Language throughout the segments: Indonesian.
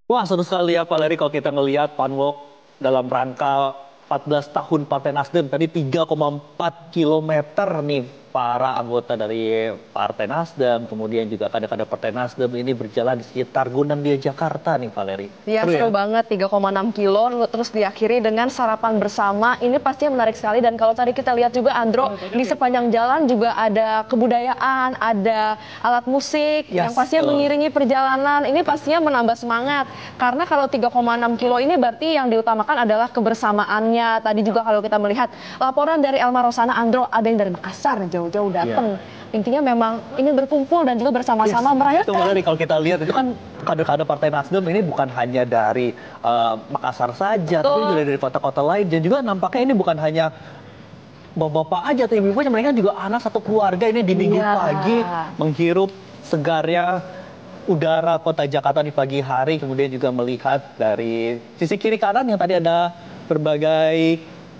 Wah, seru sekali ya Pak Leri kalau kita ngelihat Funwalk dalam rangka 14 tahun Partai Nasdem. Tadi 3,4 kilometer nih para anggota dari Partai Nasdem, kemudian juga kader-kader Partai Nasdem ini berjalan di sekitar Gondang Dia Jakarta nih Pak Leri. Ya, seru banget 3,6 kilo terus diakhiri dengan sarapan bersama. Ini pastinya menarik sekali, dan kalau tadi kita lihat juga Andro, di sepanjang jalan juga ada kebudayaan, ada alat musik yang pastinya mengiringi perjalanan. Ini pastinya menambah semangat, karena kalau 3,6 kilo ini berarti yang diutamakan adalah kebersamaannya. Tadi juga kalau kita melihat laporan dari Elma Rosana, Andro, ada yang dari Makassar jauh-jauh datang. Intinya memang ingin berkumpul dan juga bersama-sama merayakan. Itu dari kalau kita lihat itu kan kader-kader Partai Nasdem ini bukan hanya dari Makassar saja, tapi juga dari kota-kota lain, dan juga nampaknya ini bukan hanya bapak-bapak aja atau ibu-ibu, mereka juga anak satu keluarga ini di minggu pagi menghirup segarnya udara kota Jakarta di pagi hari, kemudian juga melihat dari sisi kiri kanan yang tadi ada berbagai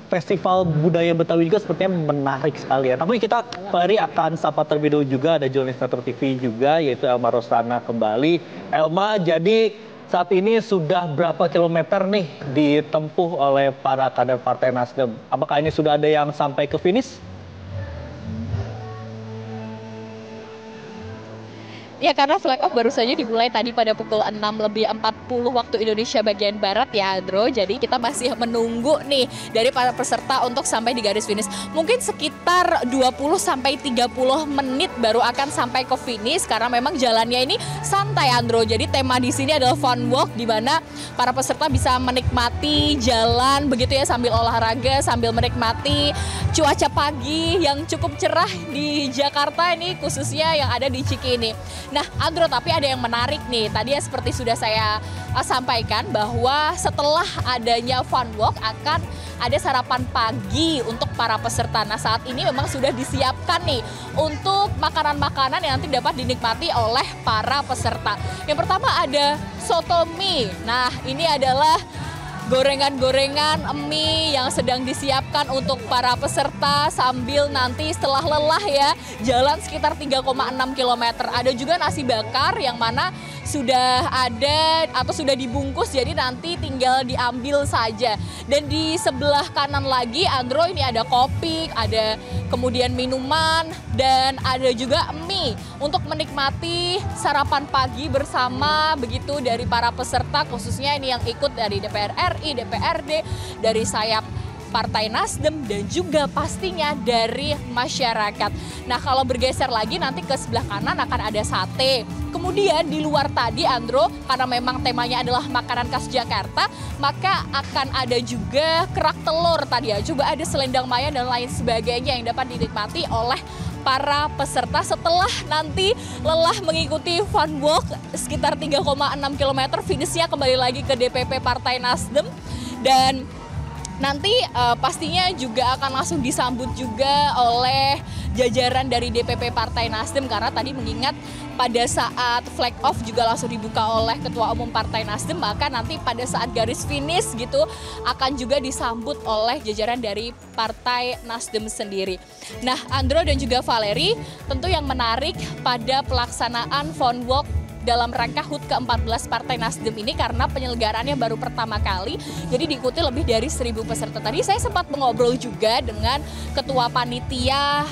festival budaya Betawi juga, sepertinya menarik sekali ya. Tapi kita Leri akan sapa terlebih dahulu juga, ada jurnalis Metro TV juga, yaitu Elma Rosana kembali. Elma, jadi saat ini sudah berapa kilometer nih ditempuh oleh para kader Partai Nasdem? Apakah ini sudah ada yang sampai ke finish? Ya, karena flag off baru saja dimulai tadi pada pukul 6:40 waktu Indonesia bagian Barat ya, Andro. Jadi kita masih menunggu nih dari para peserta untuk sampai di garis finish. Mungkin sekitar 20-30 menit baru akan sampai ke finish, karena memang jalannya ini santai, Andro. Jadi tema di sini adalah fun walk, di mana para peserta bisa menikmati jalan begitu ya, sambil olahraga, sambil menikmati cuaca pagi yang cukup cerah di Jakarta ini, khususnya yang ada di Cikini. Nah, Andro, tapi ada yang menarik nih. Tadi ya seperti sudah saya sampaikan bahwa setelah adanya fun walk akan ada sarapan pagi untuk para peserta. Nah, saat ini memang sudah disiapkan nih untuk makanan-makanan yang nanti dapat dinikmati oleh para peserta. Yang pertama ada soto mie. Nah, ini adalah gorengan-gorengan mie yang sedang disiapkan untuk para peserta sambil nanti setelah lelah ya jalan sekitar 3,6 km. Ada juga nasi bakar yang mana sudah ada atau sudah dibungkus, jadi nanti tinggal diambil saja. Dan di sebelah kanan lagi, Andro, ini ada kopi, ada kemudian minuman, dan ada juga mie untuk menikmati sarapan pagi bersama begitu dari para peserta, khususnya ini yang ikut dari DPR RI, DPRD, dari sayap Partai Nasdem, dan juga pastinya dari masyarakat. Nah, kalau bergeser lagi nanti ke sebelah kanan akan ada sate. Kemudian di luar tadi, Andro, karena memang temanya adalah makanan khas Jakarta, maka akan ada juga kerak telur tadi ya. Coba ada selendang maya dan lain sebagainya yang dapat dinikmati oleh para peserta setelah nanti lelah mengikuti fun walk sekitar 3,6 km. Finishnya kembali lagi ke DPP Partai Nasdem, dan nanti pastinya juga akan langsung disambut juga oleh jajaran dari DPP Partai Nasdem, karena tadi mengingat pada saat flag off juga langsung dibuka oleh Ketua Umum Partai Nasdem, maka nanti pada saat garis finish gitu akan juga disambut oleh jajaran dari Partai Nasdem sendiri. Nah, Andro dan juga Valeri, tentu yang menarik pada pelaksanaan fun walk dalam rangka HUT ke-14 Partai Nasdem ini, karena penyelenggaraannya baru pertama kali, jadi diikuti lebih dari 1.000 peserta. Tadi saya sempat mengobrol juga dengan Ketua Panitia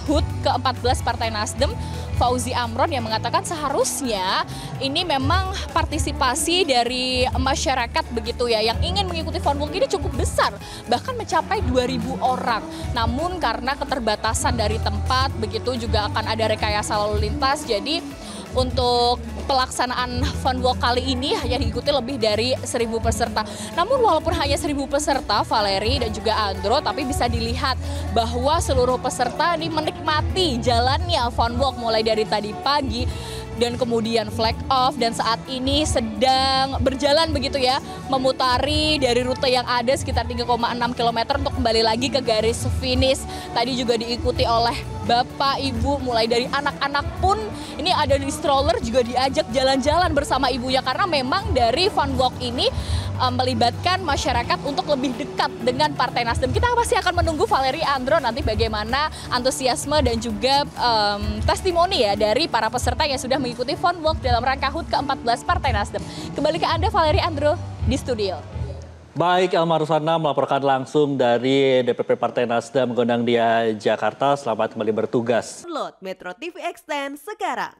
HUT ke-14 Partai Nasdem, Fauzi Amron, yang mengatakan seharusnya ini memang partisipasi dari masyarakat begitu ya, yang ingin mengikuti fun walk ini cukup besar, bahkan mencapai 2.000 orang. Namun karena keterbatasan dari tempat begitu, juga akan ada rekayasa lalu lintas, jadi untuk pelaksanaan fun walk kali ini hanya diikuti lebih dari 1.000 peserta. Namun walaupun hanya 1.000 peserta, Valeri dan juga Andro, tapi bisa dilihat bahwa seluruh peserta ini menikmati jalannya fun walk mulai dari tadi pagi dan kemudian flag off, dan saat ini sedang berjalan begitu ya, memutari dari rute yang ada sekitar 3,6 km untuk kembali lagi ke garis finish. Tadi juga diikuti oleh bapak, ibu, mulai dari anak-anak pun ini ada di stroller juga diajak jalan-jalan bersama ibunya, karena memang dari fun walk ini melibatkan masyarakat untuk lebih dekat dengan Partai Nasdem. Kita pasti akan menunggu, Valeri, Andro, nanti bagaimana antusiasme dan juga testimoni ya dari para peserta yang sudah mengikuti Fun Walk dalam rangka HUT ke-14 Partai Nasdem. Kembali ke Anda Valeri Andro di studio. Baik, Elma Rusana melaporkan langsung dari DPP Partai Nasdem Gondangdia Jakarta. Selamat kembali bertugas. Download Metro TV Extend sekarang.